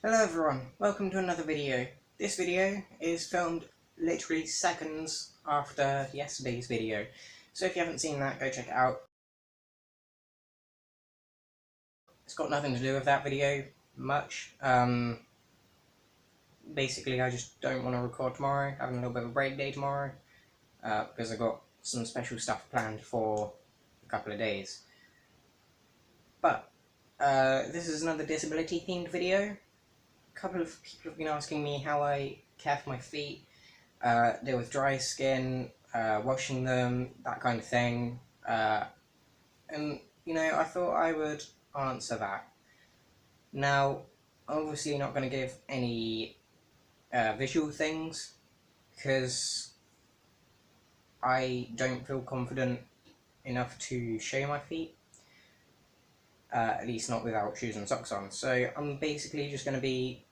Hello everyone, welcome to another video. This video is filmed literally seconds after yesterday's video, so if you haven't seen that, go check it out. It's got nothing to do with that video much. Basically I just don't want to record tomorrow, having a little bit of a break day tomorrow, because I've got some special stuff planned for a couple of days. But, this is another disability themed video. A couple of people have been asking me how I care for my feet, deal with dry skin, washing them, that kind of thing, and I thought I would answer that. Now, obviously not going to give any visual things, because I don't feel confident enough to show my feet, at least not without shoes and socks on, so I'm basically just going to be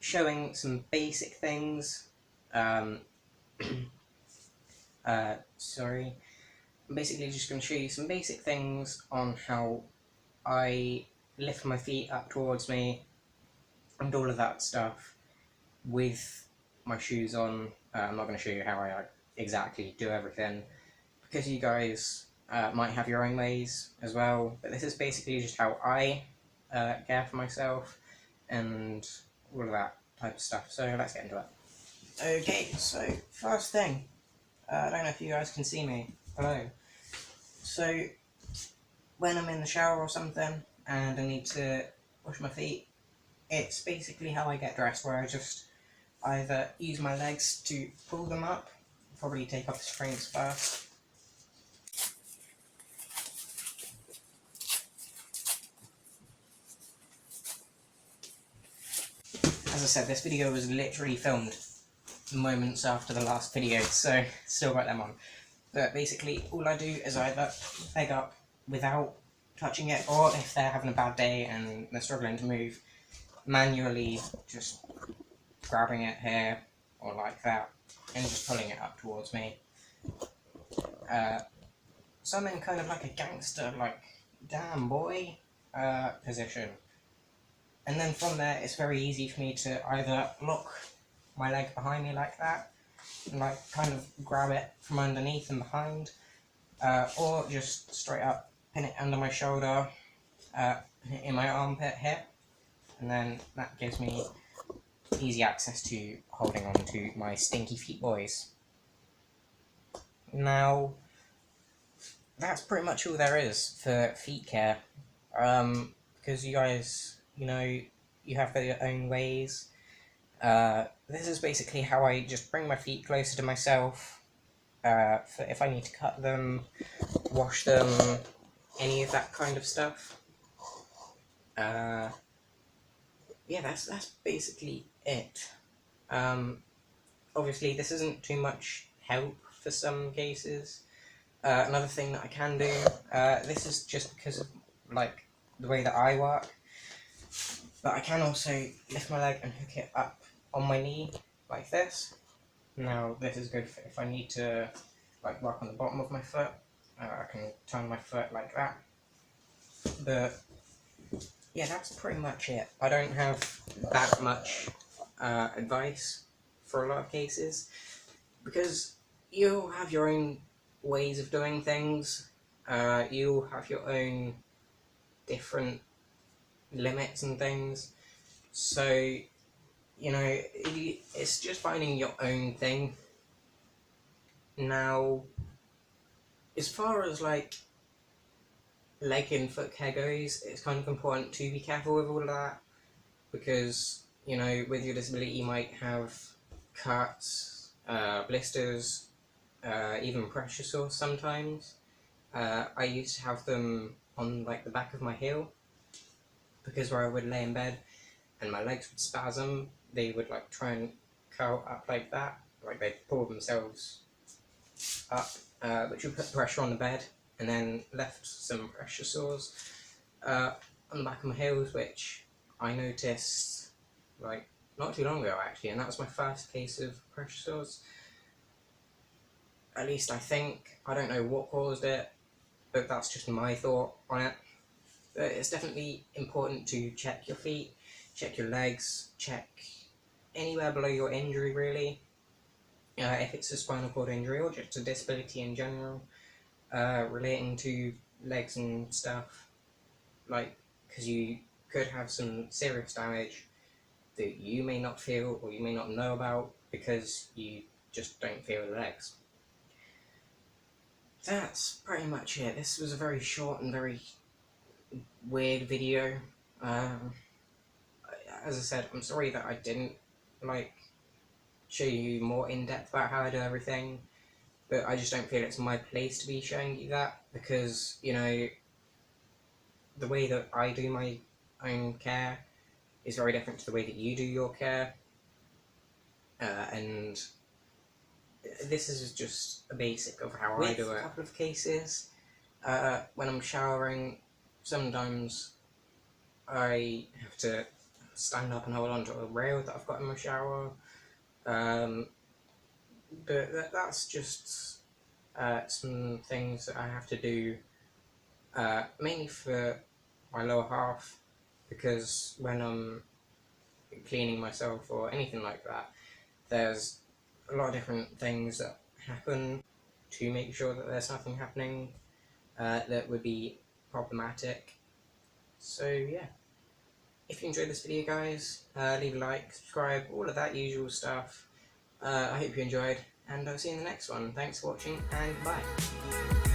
showing some basic things. I'm basically just going to show you some basic things on how I lift my feet up towards me and all of that stuff with my shoes on. I'm not going to show you how I exactly do everything, because you guys might have your own ways as well, but this is basically just how I care for myself and all of that type of stuff, so let's get into it. Okay, so first thing, I don't know if you guys can see me, hello. So, when I'm in the shower or something, and I need to wash my feet, it's basically how I get dressed, where I just either use my legs to pull them up, probably take off the springs first. As I said, this video was literally filmed moments after the last video, so still got them on. But basically, all I do is either leg up without touching it, or if they're having a bad day and they're struggling to move, manually just grabbing it here, or like that, and just pulling it up towards me. So I'm in kind of like a gangster, like, damn boy, position. And then from there, it's very easy for me to either lock my leg behind me like that, and like kind of grab it from underneath and behind, or just straight up pin it under my shoulder, in my armpit here, and then that gives me easy access to holding on to my stinky feet boys. Now, that's pretty much all there is for feet care, because you guys, you have your own ways. This is basically how I just bring my feet closer to myself, for if I need to cut them, wash them, any of that kind of stuff. Yeah, that's basically it. Obviously this isn't too much help for some cases. Another thing that I can do, this is just because of like the way that I work, but I can also lift my leg and hook it up on my knee like this. Now this is good for if I need to like work on the bottom of my foot. I can turn my foot like that. But yeah, that's pretty much it. I don't have that much advice for a lot of cases, because you'll have your own ways of doing things. You'll have your own different limits and things, so it's just finding your own thing. Now, as far as like leg and foot care goes, it's kind of important to be careful with all of that, because with your disability you might have cuts, blisters, even pressure sores sometimes. I used to have them on like the back of my heel, because where I would lay in bed and my legs would spasm, they would like try and curl up like that, like they'd pull themselves up, which would put pressure on the bed, and then left some pressure sores on the back of my heels, which I noticed like not too long ago actually, and that was my first case of pressure sores. At least I think. I don't know what caused it, but that's just my thought on it. But it's definitely important to check your feet. check your legs, check anywhere below your injury really. If it's a spinal cord injury or just a disability in general, relating to legs and stuff, like, because you could have some serious damage that you may not feel or you may not know about because you just don't feel the legs. That's pretty much it. This was a very short and very weird video. As I said, I'm sorry that I didn't show you more in depth about how I do everything, but I just don't feel it's my place to be showing you that, because, you know, the way that I do my own care is very different to the way that you do your care, and this is just a basic of how I do it. A couple of cases, when I'm showering, sometimes I have to stand up and hold on to a rail that I've got in my shower, but that's just some things that I have to do, mainly for my lower half, because when I'm cleaning myself or anything like that, there's a lot of different things that happen to make sure that there's nothing happening that would be problematic. So yeah, if you enjoyed this video guys, leave a like, subscribe, all of that usual stuff. I hope you enjoyed, and I'll see you in the next one. Thanks for watching, and bye.